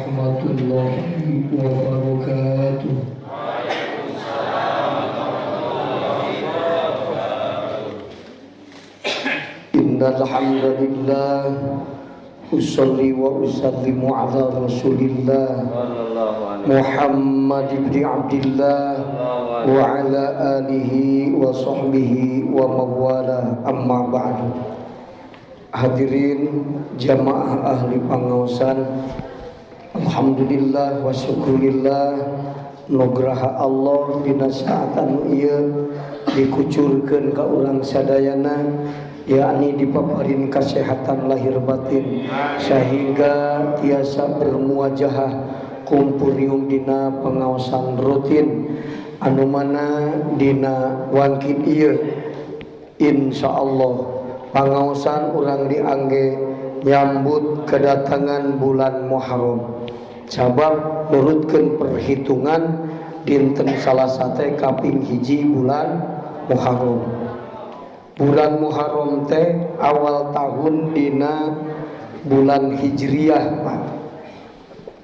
warahmatullahi wabarakatuh. Innal hamdalillah usolli wa usallimu ala rasulillah Muhammad ibn Abdillah wa ala alihi wa sahbihi wa mawala, amma ba'du. Hadirin jamaah ahli pangaosan, alhamdulillah wa syukurillah nugraha Allah dina saat anu ieu dikucurkeun ka urang sadayana, yakni dipaparin kesehatan lahir batin sehingga tiasa bermuajahah kumpurium dina pengawasan rutin anu mana dina wangkin ieu insyaallah pengawasan urang diangge nyambut kedatangan bulan Muharram. Sabab nurutkeun perhitungan dinten Salasa teh kaping hiji bulan Muharram. Bulan Muharram teh awal tahun dina bulan Hijriyah, Pak.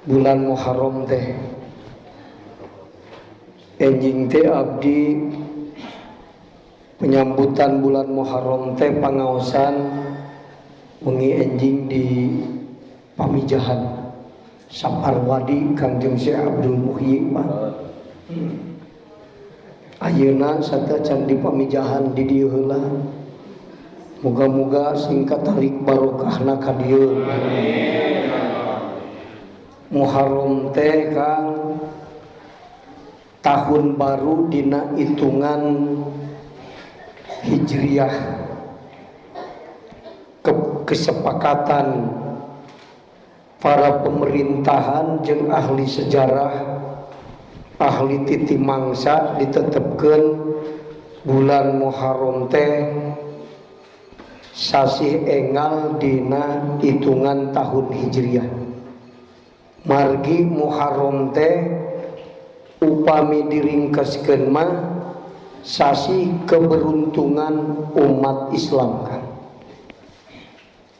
Bulan Muharram teh enjing teh abdi penyambutan bulan Muharram teh pangaosan wengi enjing di Pamijahan Saparwadi Kangjeng Syekh Abdul Muhyi, Pak. Ayeuna sata can di Pamijahan di dieu heula. Muga-muga singkat tarik barokahna ka dieu. Muharram teh Kang tahun baru dina hitungan Hijriyah. Kesepakatan para pemerintahan jeung ahli sejarah, ahli titi mangsa ditetepkeun bulan Muharram teh sasih engal dina hitungan tahun Hijriyah. Margi Muharram teh upami diringkeskeun mah sasi keberuntungan umat Islam, kan.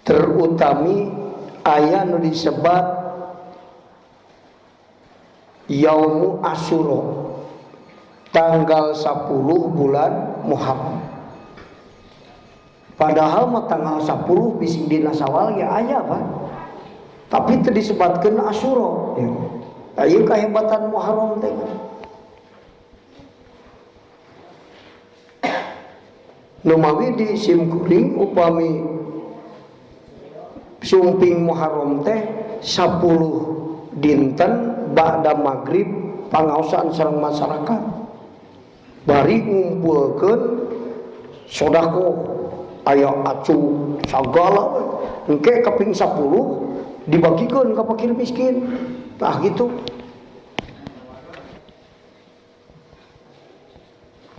Terutami aya nu disebat Yaumu Asyura, tanggal 10 bulan Muharram. Padahal mah tanggal 10 bisi dina Sawal ya aya, Pak. Tapi teu disebatkeun Asyura. Ya. Aya kahebatan Muharram teh. Numawi di simkuring upami sumping Muharram teh 10 dinten ba'da maghrib pangaosan sareng masyarakat bari ngumpulkeun sodako aya acu sagala engke kaping 10 dibagikeun ka fakir miskin. Tah gitu.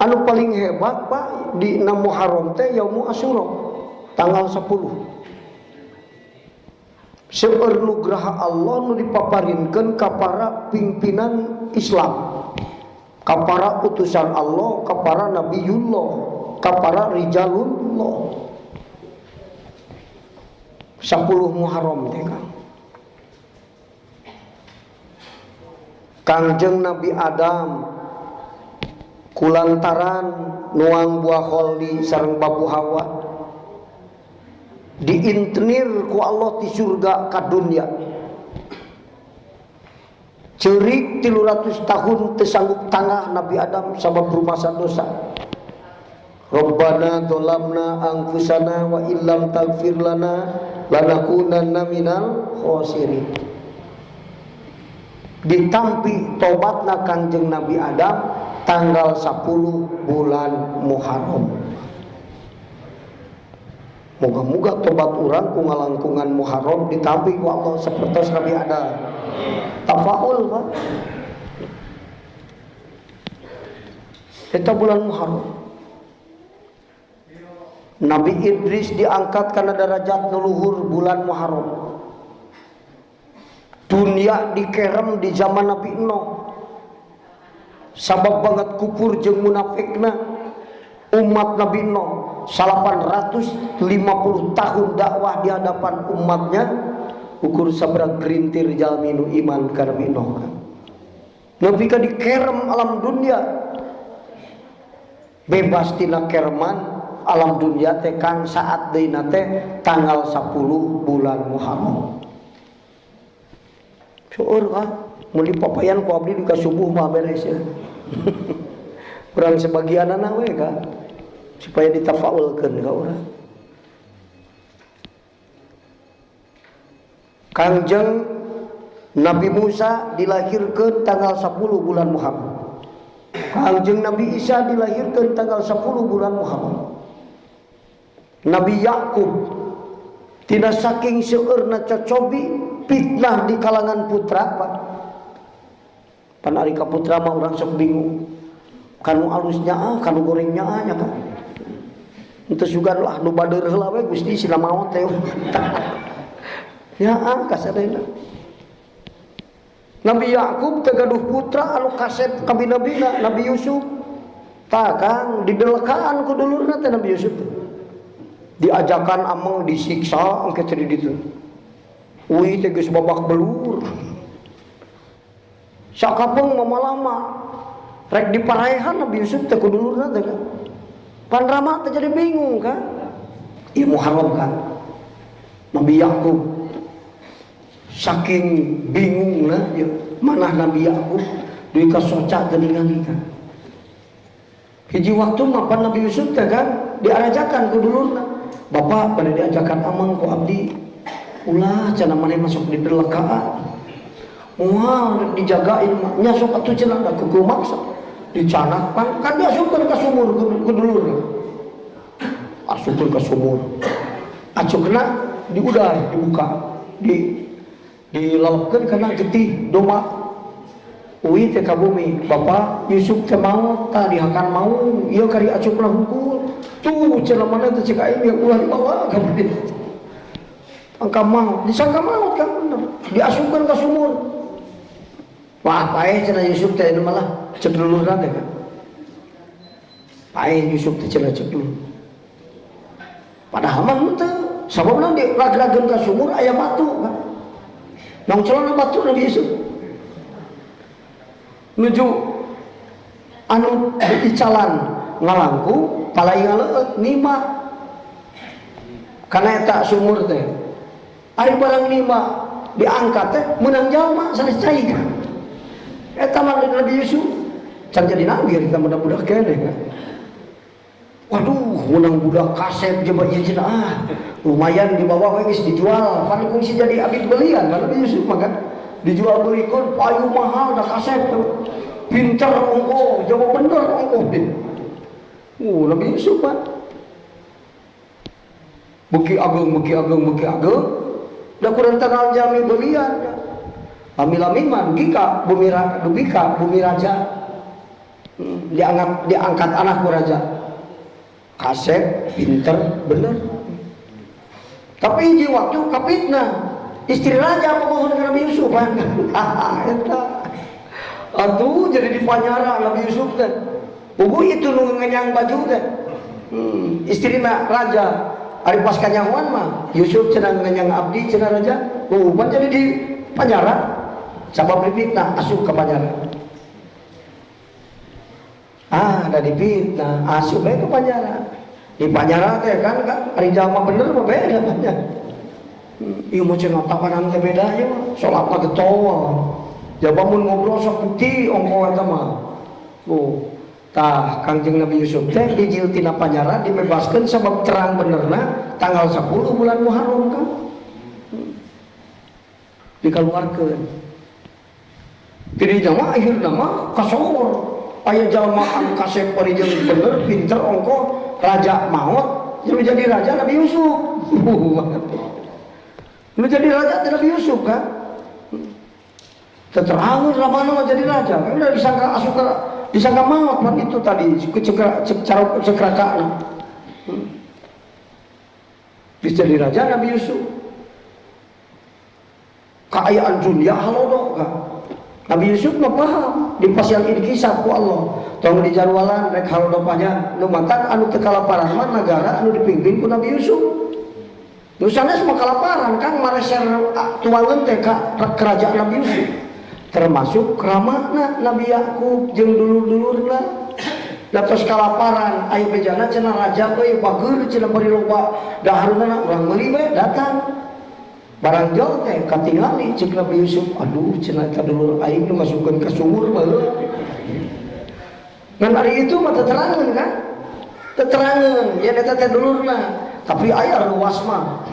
Anu paling hebat, Pak, di Muharram teh Yaumu Asyura tanggal 10. Seueur nugraha Allah nu dipaparinkeun ka para pimpinan Islam, ka para utusan Allah, ka para nabiyullah, ka para rijalullah. 10 Muharram teh, Kang. Kangjeng Nabi Adam kulantaran nuang buah holdi sareng babu Hawa diintenir ku Allah ti surga ka dunya. Ceurik 300 tahun teu sanggup tangah Nabi Adam sabab rumasa dosa. Rabbana dzalamna anfusana wa illam taghfir lana lanakunanna minal khosirin. Ditampi tobatna Kanjeng Nabi Adam tanggal 10 bulan Muharram. Moga-moga tobat urang ku ngalangkungan Muharram ditampi ku Allah sapertos Nabi Adam. Tafaul, Pak. Eta bulan Muharram. Nabi Idris diangkat karena derajat leluhur bulan Muharram. Dunia dikerem di zaman Nabi Nuh. Sabab banget kufur jeung munafikna umat Nabi Nuh 850 tahun dakwah di hadapan umatnya ukur sabra gerintir jalmi nu iman kana minoh kan. Nepi ka dikerem alam dunia. Bebas tina kerman alam dunia teh kang saat deuna teh tanggal 10 bulan Muharram. Seueur mun dipapayan ku abdi dika subuh mah beres ya. Urang sebagianna we ka supaya ditafaulkeun ka urang. Kangjeng Nabi Musa dilahirkan tanggal 10 bulan Muharram. Kangjeng Nabi Isa dilahirkan tanggal 10 bulan Muharram. Nabi Yakub tina saking seueurna cocobi fitnah di kalangan putra Pak. Panarika putra mah urang sok bingung. Kanu alusnya kanu gorengnya nya kan. Henteu sugan lah nu bader heula we Gusti sila maot teh. Ya kasadena. Nabi Yakub tegaduh putra anu kasep ka binabina Nabi Yusuf. Tah Kang didelekaan ku dulurna teh Nabi Yusuf. Diajakan ameng disiksa engke teh di ditu. Uwi teh geus babak belur. Sakapeung mamalama rek diparaehan Nabi Yusuf teh ku dulurna teh kan. Pan Rama teh jadi bingung kan. Ieu Muharram kan. Nabi Yakub saking bingungna ya manah Nabi Yakub deui ka soca teu ningali kan. Hiji waktu mapan Nabi Yusuf teh kan diarajakan ku dulurna. Bapak pada diajakan amang ku abdi. Ulah cenah maneh masuk di delekaan. Wah dijagain nya sok atuh cenah da kuku maksa. Dicanak kan diasupkeun ka sumur ku dulurna. Asupkeun ka sumur. Acukna di udar dibuka dilalapkeun kana getih domba. Uwi teh ka bumi, Bapak Yusuf teh maot tah dihakan mau, ieu kari acukna hungkul. Tuh cenah mana teh cek aing yang ulah dibawa ka bumi. Angka maot, disangka maot kan bener. Diasupkeun ka sumur. Wah, paeh cenah Yusuf teh anu malah cek dulurna teh kan. Paeh Yusuf teh cenah cek dulur. Padahal mah henteu, sababna dirag-rageun ka sumur aya batu kan. Nang celana batu Nabi Yusuf. Nuju anu dicalan ngalangku palai ngaleut nima kana eta sumur teh ari barang nima diangkat teh meunang jalma sanes cai kan eta mah Nabi Yusuf can jadi nabi kita budak-budak keneh kan. Waduh meunang budak kasep coba ieu cenah lumayan dibawa we geus dijual pan kungsi jadi abid belian Nabi Yusuf mah kan dijual belikan payu mahal dah kasep pintar ongko jawab bener ongko Nabi Yusuf kan buki agung dah kurang kenal jami belian lami-lami mah dugika bumi raja diangkat anak raja kasep pintar bener tapi hiji waktu kapitna istri raja memohon ke Nabi Yusuf kan. Aduh jadi dipanyara Nabi Yusuf teh. Bubu itu nu ngenyang baju teh. Istrina raja ari pas kanyahoan mah Yusuf cenah ngenyang abdi cenah raja. Pan jadi di panyara. Sabab dipitnah asup ka panyara. Da dipitnah asup bae ka panyara. Di panyara teh kan ari jalma bener mah beda banyak. Ieu mah cenah tawanan teh beda nya mah, salat mah getol. Jaba mun ngobrol sok putih ongko eta mah. Tah Kangjeng Nabi Yusuf teh dijil tina panyara dibebaskeun sabab terang benerna tanggal 10 bulan Muharram kan. Dikaluarkeun. Jadi jama akhirna mah kasohor. Aya jalma anu kasep parijeun bener pinter ongko raja maot jadi raja Nabi Yusuf. Lu jadi raja Nabi Yusuf kan? Terangin ramana mau jadi raja, kan udah disangka maut kan itu tadi cekraka. Bisa jadi raja Nabi Yusuf. Keayaan dunia halodo kan? Nabi Yusuf mah paham di pasian ini kisah ku Allah. Tong di jarwalan rek halodo banyak nu matan anu teu kalaparan mah negara anu dipimpin ku Nabi Yusuf. Nusana semua kelaparan Kang mareser tuangan teh ka kerajaan Nabi Yusuf. Termasuk keramana Nabi Yakub jeung dulur-dulurna. Datos kalaparan aya bejana cenah raja euy bageur cenah bari loba daharna urang meuli we datang. Barang jol teh katingali ceuk Nabi Yusuf, aduh cenah eta dulur aing nu masukkeun ka sumur baheula. Ngan ari itu mah teterangan kan? Teterangan yen eta teh dulurna, tapi aya ruas mah.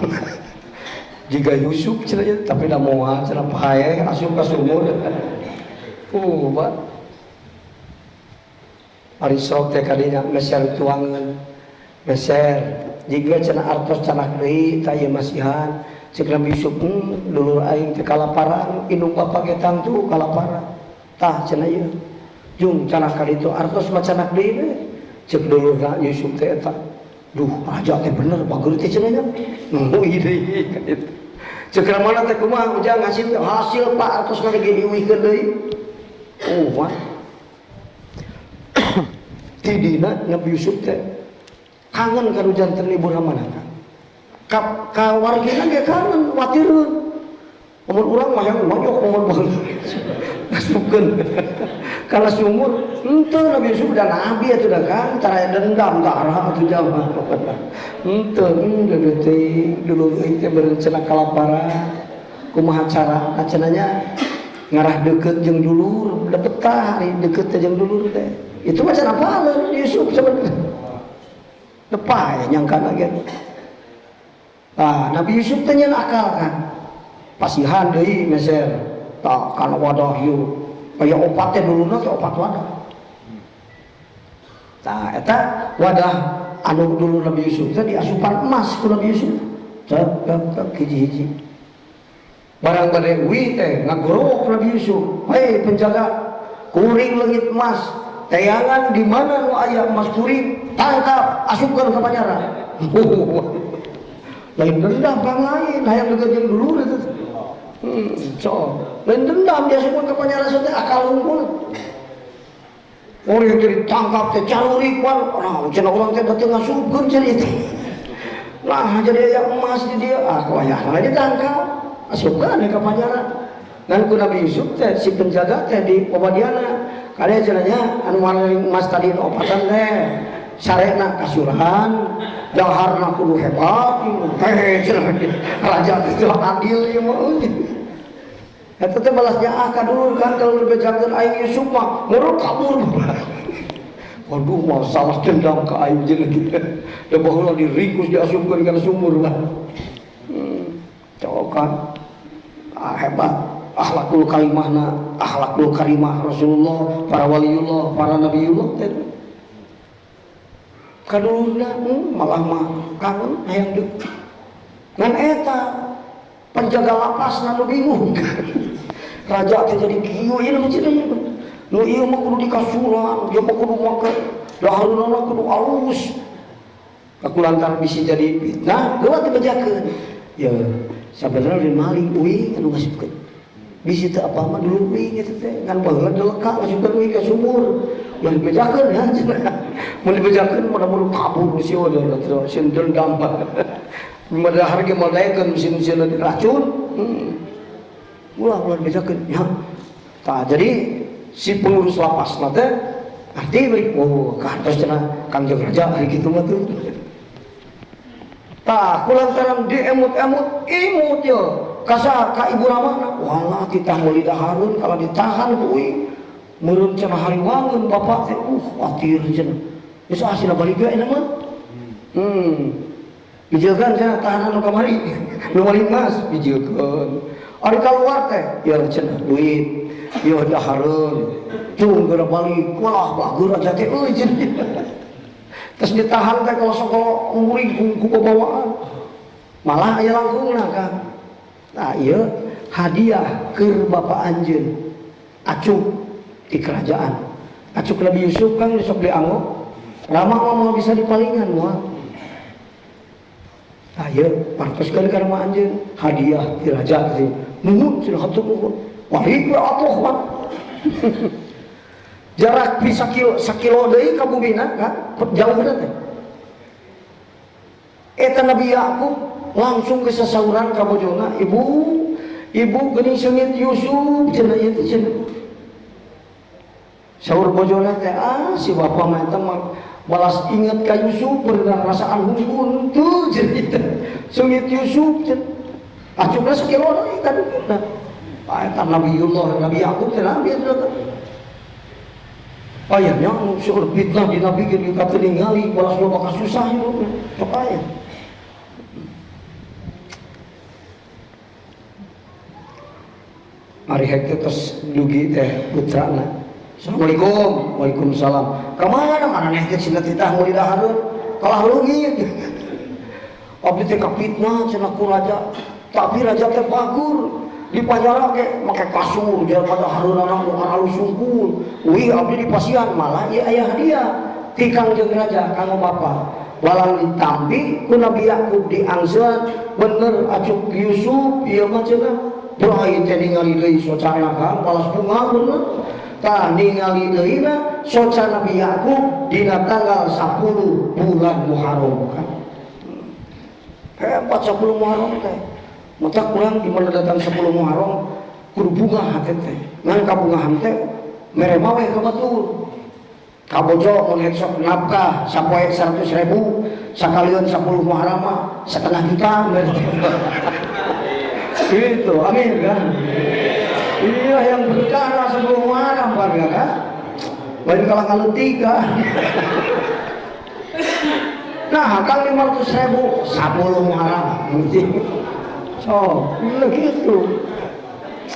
Jika Yusuf cenah tapi da moal cenah pae asup ka sumur. Pak. Ari sok teh kadinya meser tuangan. Meser jika cenah artos cenah deui tah ieu masihan. Cek Nabi Yusuf dulur aing teh kalaparan, indung bapa getang tuh kalaparan. Tah cenah ieu. Jung cenah ka ditu artos mah cenah deui we. Cek dulur Yusuf teh eta. Duh, raja teh bener bageur teh cenah nya. Nu ieu deui ka ditu. Cek mana teh kumaha ujang hasil Pak artos mah ge diuihkeun deui. Wah. Tidina Nabi Yusuf teh kangen ka rujan teh libur mana kan? Ka wargina ge kangen, watireun. Umur urang mah yang mojok umur banget. Masukkeun kana sumur, henteu Nabi Yusuf dan nabi atuh da kan, tara dendam darah atuh jama. Henteu deui dulur euy teh berencana kalaparan. Kumaha cara cenanya ngarah deket jeung dulur, da betah ari deket teh jeung dulur teh. Itu mah cenah balen Yusuf sebenarnya. Depai nyangkana ge. Nabi Yusuf teh nyeun akal kan. Pasihan deui meser tah kana wadah ieu aya opat teh dulurna teh opat wadah. Tah eta wadah anu dulur Nabi Yusuf teh diasupan emas ku Nabi Yusuf. Teh hiji-hiji. Barang bade wi teh ngagorok Nabi Yusuf. Hei penjaga kuring leungit emas. Tayangan di mana nu aya emas kuring tangkap asupkeun ka panjara. Lain dendam bang lain hayang deukeut jeung dulur eta. So, lain dendam dia asupkeun ka panjara teh akal unggul. Orang yang ditangkap teh carurik pan, cenah urang teh datang ngasupkeun cenah itu. Nah, jadi aya emas di dia, kawayahna ditangkap, asupkeun ka panjara. Ngan ku Nabi Yusuf teh si penjaga teh di pabadiana kadang cenanya anu maring emas tadi opatan teh sarena kasuran daharna kudu hebat teh cenah raja teh adil ieu mah eta teh balasnya ka dulur kan kalau bejakeun aing Yusuf mah muruk kabur. Waduh mah salah dendam ka aing jeung kitu da baheula diringkus diasupkeun kana sumur lah. Cokan hebat akhlakul karimahna, akhlakul karimah Rasulullah, para waliullah, para nabiullah teh. Kadulurna malah mah kangen hayang deuk. Ngan eta penjaga lapas nu bingung. Raja teh jadi kieu ieu nu cenah. Nu ieu mah kudu dikasuran, ieu mah kudu make dahareunna kudu alus. Kakulantar bisi jadi fitnah, geulah teh bejakeun. Ya, sabenerna lain maling uing anu ngasupkeun. Bisi teu apa mah dulu uing eta teh ngan baheula deleka ngasupkeun uing ka sumur. Mun dibejakeun ya cenah. Mun dibejakeun mudah-mudahan kabur si odol terus sin dendam. Madahar ge madaekeun mesin-mesin racun. Ulah bejakeun ya. Tah jadi si pengurus lapas teh arti beri kartos cenah Kangjeng Raja hari kitu mah tuh. Tah kulantaran diemut-emut imut ye kasa ka ibu ramana walah titah meuli dahareun kalau ditahan ku uing meureun cenah hari wangun bapak teh watir cenah geus asina balik we eta mah bijeukeun cenah tahanan nu kamari nu maling mas bijeukeun ari kaluar teh ya cenah duit ieu dahareun cung geura balik walah bagus aja teh euy cenah terus ditahan teh kalau sok nguring ku bawaan malah aya langkungna kan. Nah iya hadiah ke bapak anjeun acuk di kerajaan acuk Nabi Yusuf kan sok dianggo lama mau bisa dipalingan moal. Nah iya partoskeun ka rumah anjeun hadiah di raja teh nuhun cenah hatur nuhun walik we atuh mah. Jarak bisa sakilo deui ka bumina kan jauh teh. Eta Nabi Yakub langsung ke sasauran ka bojona, ibu geuning seungit Yusuf cenah ieu teh cenah. Saur bojona teh si bapa mah eta mah balas inget ka Yusuf beunang rasaan hungkun tuh cerita seungit Yusuf cenah. Acukna sakilo deui ka dukuna. Eta Nabiullah, Nabi Yakub teh nabi eta. Ayahnya seueur fitnah di nabi ge dikata ningali balas loba kasusah hidupna. Sok aya. Ari hek terus dugi teh putrana. Assalamualaikum. Waalaikumsalam. Kamana maneh teh cenah titah mau didahareun? Kalah leungit. Abdi teh kapitna cenah ku raja. Tapi raja teh bagur. Di penjara ge make kasur jalma dahareunana nu halus sungkul. Ui abdi di pasian malah ieu aya hadiah ti Kangjeng Raja kanggo bapa. Walang ditampi ku Nabi Yakub diangseun bener acuk Yusuf ieu mah cenah. Brai teh ningali deui socana Kang balas bunga bener. Tah ningali deuna socana Nabi Yakub dina tanggal 10 bulan Muharram kan. Hebat 10 Muharram teh. Maka kurang di mana datang 10 Muharram kudu bunga hate teh. Ngan ka bungahan teh mere mah we ka batur. Kabojo mun sok nafkah sapoe 100.000 sakalian 10 Muharram mah 1,5 juta. Gitu, amin kan? Iya yang berkah sebelum Muharram kan? Lain kalah tiga. Nah, kang 500.000 10 Muharram. Oh, gitu.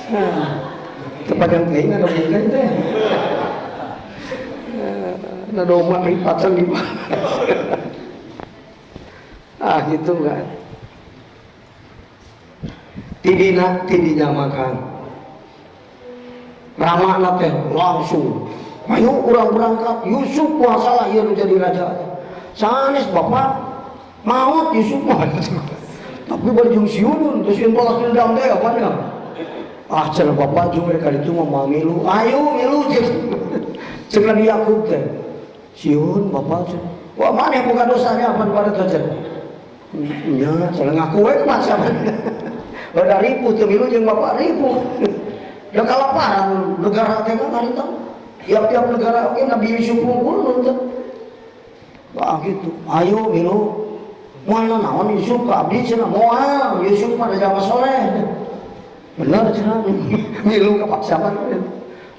Nah, tempat yang kayaknya ada mungkin teh. Nah, domba lipatan di mana? Gitu kan. Tidinya makan. Ramana teh langsung. Ayo urang berangkat. Yusuf puasalah ieu jadi raja. Sanes bapak maut Yusuf mah. Tapi berjung siunun terus yang balas dendam teh apanya? Cenah bapak jeung mereka itu mah milu. Ayo milu ceuk Nabi Yakub teh. Siun bapak cenah. Wah maneh bukan dosanya apa pada teh. Nya cenah ngaku we mah sampe. Udah ribu tuh milu jeung bapak ribu. Udah kalaparan negara teh kan harita. Tiap-tiap negara oke Nabi Yusuf unggul teh. Wah gitu. Ayo milu. Moal naon Yusuf ka abdi cenah moal Yusuf mah jama soleh. Bener cenah. Milu kapaksapan.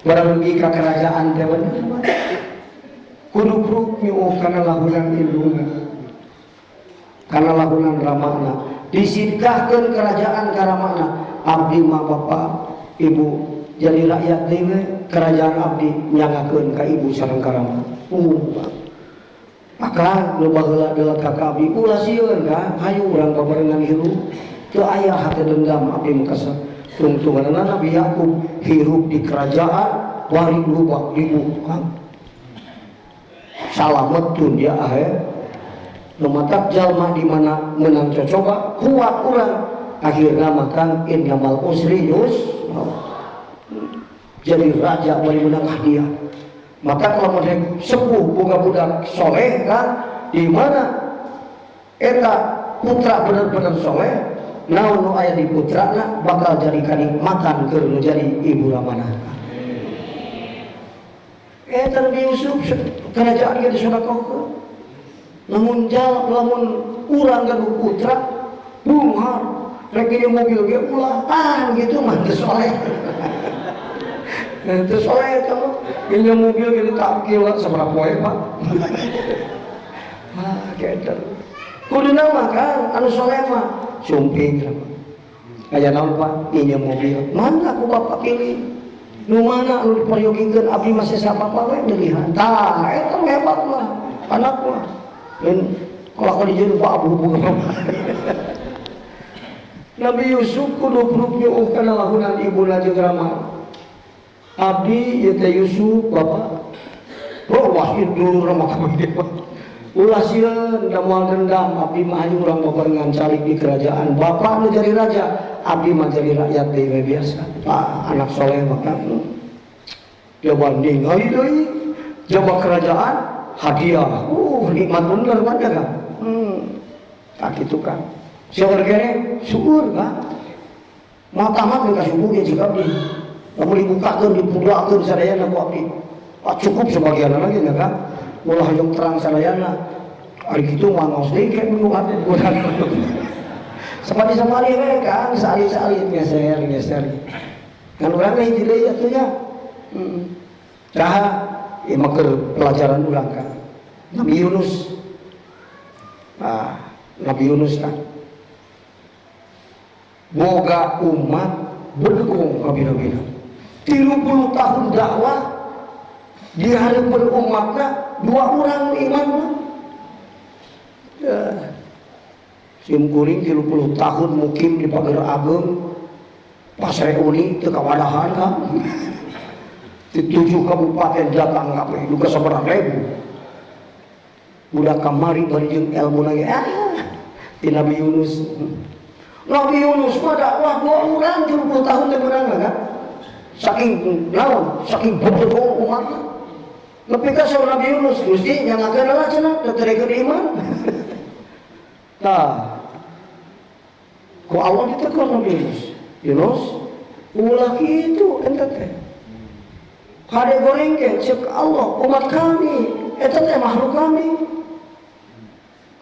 Barang rugi ka kerajaan teh bener. Kudu bruk nyuuh kana lahunan indungna. Kana lahunan ramana. Disidkahkeun kerajaan ka ramana. Abdi mah bapak, ibu jadi rakyat dewe kerajaan abdi nyangakeun ka ibu sareng ka ramana. Maka loba heula deulak ka abdi ulah sieun ka hayu urang babarengan hirup teu aya hate dendam abdi mekasa tungtunganna Nabi Yakub hirup di kerajaan wari lubak ibu kan salametun dia lumatak jalma di mana menang cocoba kuat urang akhirna makan innamal usri jadi raja bari menang hadiah. Maka kalau mau sepuh boga budak soleh kan di mana eta putra bener-bener soleh naon nu aya di putrana bakal jadi kanikmatan keur nu jadi ibu ramana. Eta Nabi Yusuf kerajaan ge disodakokeun. Lamun lamun urang gaduh putra bunghar rek ieu mobil ge ulah gitu mah teu soleh. Terus oleh itu punya mobil gitu tak kira seberapa poin pak. Keder. Kudu nama kan anu soleh mah sumping kayak naon pak punya mobil mana aku bapak pilih nu mana anu diperyogikan abdi masih siapa pak we dilihat tah eta hebat lah anak mah dan kalau dijieun pak abu hubungan Nabi Yusuf kudu nyuuh kana lahunan ibuna jeung rama abdi ieu teh Yusuf bapak wahid dulu ramah kabeh ulah sieun da moal dendam abdi mah hanya urang babarengan calik di kerajaan bapak nu jadi raja abdi mah jadi rakyat dewe biasa anak soleh maka coba ningali deui coba kerajaan hadiah nikmat bener mah kan kitu kan Syukur kene, syukur kan. Mau tamat mereka syukur ya jika abdi. Namun dibukakan, dibukakan sadayana ku abdi. Cukup sebagian lagi ya kan. Mulah yang terang sadayana. Hari gitu mangos deh kayak minggu hati kurang. Seperti sama dia kan, sehari-sehari geser. Kan orang lain jadi atunya. Dah, ya maker pelajaran ulang kan. Nabi Yunus. Nabi Yunus kan. Boga umat berdukung kabina-bina 30 tahun dakwah di hadapan umatnya 2 orang iman sim kuring 30 tahun mukim di pagar agung pas reuni teu kawadahan kan di 7 kabupaten datang kabeh duka sabarang ribu budak kamari bari jeung ilmu lagi di Nabi Yunus. Nabi Yunus mah dakwah 2 orang 30 tahun temenan kan. Saking naon, saking bodoh umatnya. Nepi ka saur Nabi Yunus Gusti nyangakeun lah cenah teterekeun iman. Tah. Ku Allah ditegur Nabi Yunus. Yunus, ulah kitu ente teh. Hade goreng ke cek Allah umat kami, eta teh makhluk kami.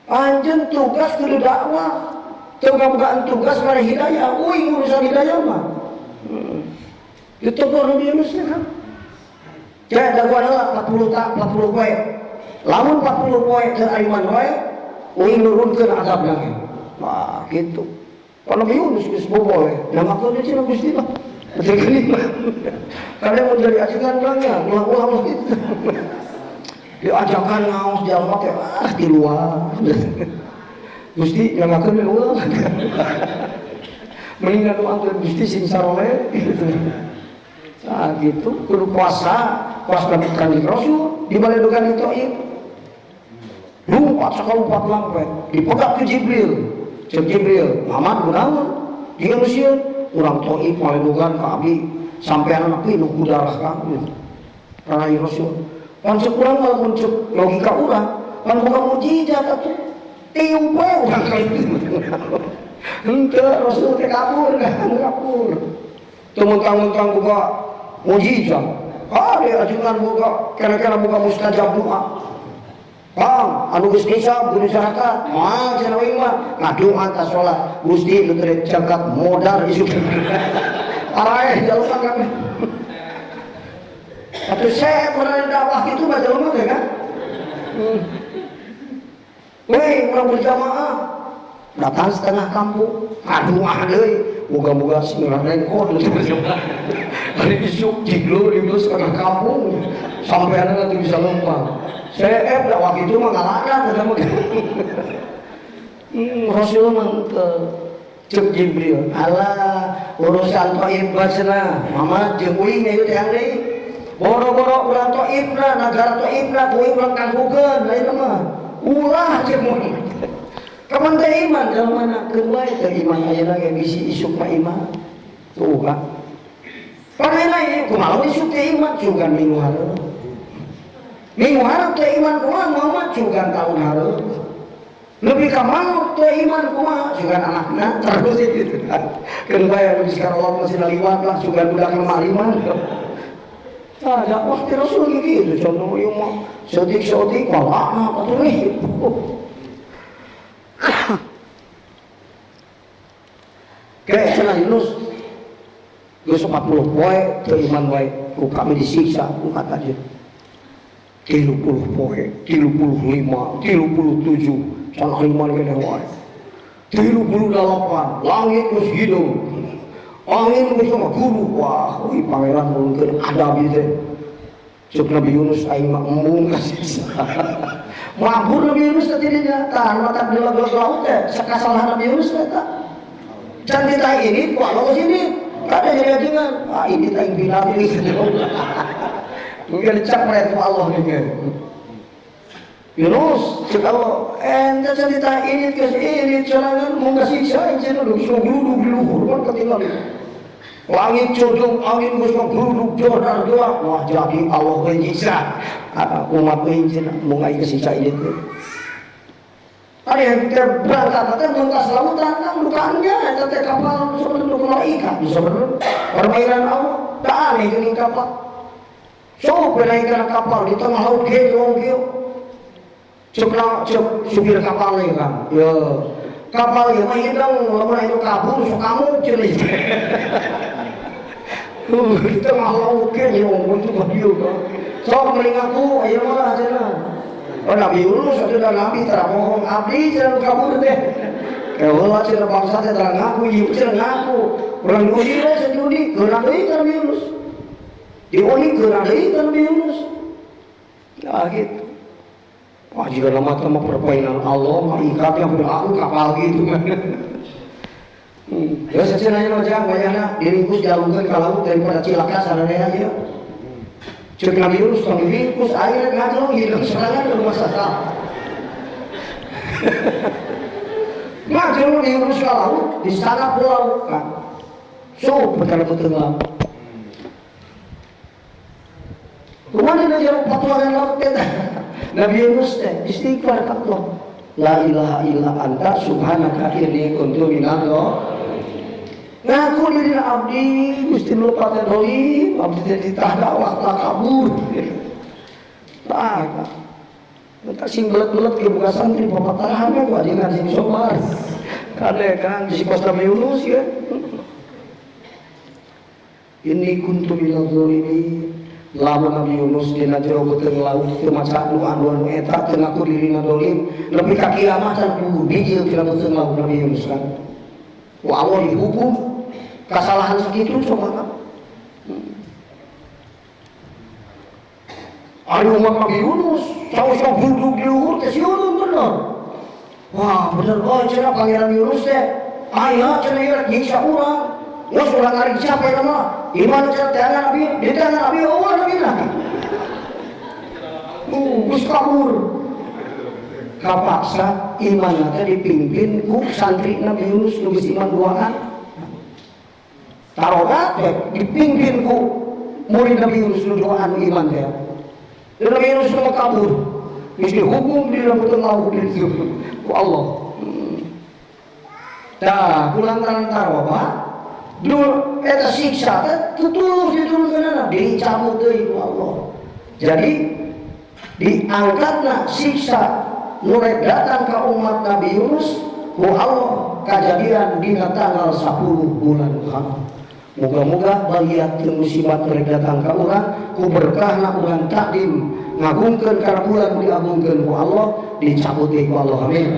Anjeun tugas kudu dakwah. Bukan tugas pada hidayah, urusan hidayah mah. Itu Nabi Yunus kan. Ya dakwah adalah 40 poe. Lamun 40 poe teu iman wae, nurunkeun azab lagi. Wah, gitu. Kalau Nabi Yunus geus boboe, namakeun deui cenah Gusti mah. Betul kan? Kalau mau jadi ajakan orangnya, ulang-ulang gitu. Diajakan ngaos jalma teh di luar. Gusti namakeun ulang. Mendingan doakeun Gusti sing saroleh gitu. Nah gitu kudu puasa Kanjeng Rasul di baledogan itu ieu. Lumpat sakalumpat lampet dipegat ke Jibril. Cek Jibril, Muhammad kunaon? Dieu sieun urang Thaif baledogan ka abdi sampean anak pinuh ku darah kamu. Kanjeng Rasul. Pan sekurang lamun cek logika urang, pan boga mujizat atuh. Tiung poe urang henteu Rasul teh kabur. Teu mentang-mentang boga mujizat. Dia ajengan boga kana-kana boga mustajab doa. Bang, anu geus nisab kudu syarakat. Moal cenah we mah ngadoa ta salat. Gusti nu teu cakat modal isuk. Araeh jalma kabeh. Atuh saya pernah dakwah kitu mah jalma teh kan. Weh, urang berjamaah datang setengah kampung ngaduah deui moga-moga sing rengkot hari isuk jiglo di setengah kampung sampai ada nanti bisa lompat saya dakwah itu mah ngalana ketemu Rasul mantep cek Jibril alah urusan Thaif basna Muhammad jeung uing ieu teh deui boro-boro urang Thaifna negara Thaifna kuing urang kanggugeun lain mah ulah cek Muhammad kaman teh iman dalam mana kedua itu iman ayeuna ge bisi isuk mah iman tuh kan panena ieu kumaha isuk teh iman sugan minggu hareup teh iman kumaha Muhammad sugan tahun hareup lebih ka maut teh iman kumaha sugan anakna terus itu kan keun bae anu sekarang Allah masih liwat lah sugan budak lemah iman dakwah ti Rasul gitu contoh ieu mah sedik-sedik balana atuh kayak cenah Yunus geus 40 poe teu iman wae ku kami disiksa ku kata aja 30 poe 35 37 cenah iman keneh wae 38 langit geus hidup angin geus guru wah oi pangeran nurunkeun adab ieu teh cuk Nabi Yunus aing mah embung kasih mabur Nabi Yunus teh dirinya tahan mata di laut teh sakasalah Nabi Yunus teh can ditah ini ku Allah sini kada jadi ajengan ini tah binatang ini mungkin dicak mereka Allah nih Yunus cek Allah ente can ditah ini geus ini cerangan mun siksa cenah lu sugludug luhur kan ketinggalan langit codong angin geus gludug jodar doa wah jadi Allah nyiksa umat teh cenah mun aya siksa ini Ada yang berangkat nanti mentas lautan kan bukannya nanti kapal sebenarnya malaikat sebenarnya permainan Allah tak aneh ini kapal. So penaikan kapal di tengah laut gelo. Cek supir kapalnya kan. Ya kapal ya main dong lamun itu kabur so kamu celis. Di tengah laut gelo untuk dia kan. So melingaku ayo malah cenah. Oh Nabi Yunus sudah Nabi teramohong abdi jangan kabur deh. Kalau cerita bangsa teh terang ngaku, ibu cerita ngaku. Orang diuji lah sendiri, kerana deui Nabi Yunus. Diuji kerana deui Nabi Yunus. Nah gitu. Wah jika nama sama permainan Allah, malaikat yang berlaku kapal gitu kan. Ya secenanya macam banyaknya diringkus jalurkan ke laut daripada cilaka sananya aja. Cek Nabi Yunus kami ringkus air ngajau hilang serangan ke rumah sakit. Ngajau Nabi Yunus ke laut di sana pulau kan. So perkara bertengah. Kemana dia jauh patuangan laut kita? Nabi Yunus istighfar ke Allah. La ilaha illa anta subhanaka inni kuntu minadh ngaku diri abdi Gusti nu paten doli abdi jadi dakwah lah kabur tak tak sing belet-belet ke buka santri papatahan ku ajengan sing sobar kade kan si kos Nabi Yunus ya ini kuntu minal zalimin lamun Nabi Yunus dina jero beuteung laut teu maca anu eta teu ngaku dirina dolim nepi ka kiamat can bijil tina beuteung laut Nabi Yunus kan wa Allah dihukum kesalahan segitu coba kan ada umat Nabi Yunus sama-sama bunduk di luhur kesiulun bener wah bener oh cina pangeran Yunus teh ayah cina irat nyiksa orang wah surang hari siapa yang nama iman cina tangan Nabi di tangan Nabi oh Nabi lagi bus kabur kapaksa iman nanti dipimpin ku santri Nabi Yunus nubis iman duaan tarogat dipimpin ku murid Nabi Yunus duaan iman dia dan Nabi Yunus mau kabur mesti hukum di dalam laut itu ku Allah nah kulantaran tarogat dulu eta siksa tutur diturunkan dicabut deui ku Allah jadi diangkatna siksa mulai datang ke umat Nabi Yunus ku Allah kejadian dina tanggal 10 bulan Muharram. Moga-moga baliat musibat mereka datang ke urang ku berkahna urang takdim ngagungkeun kana bulan diagungkeun ku Allah dicabut deui ku Allah amin.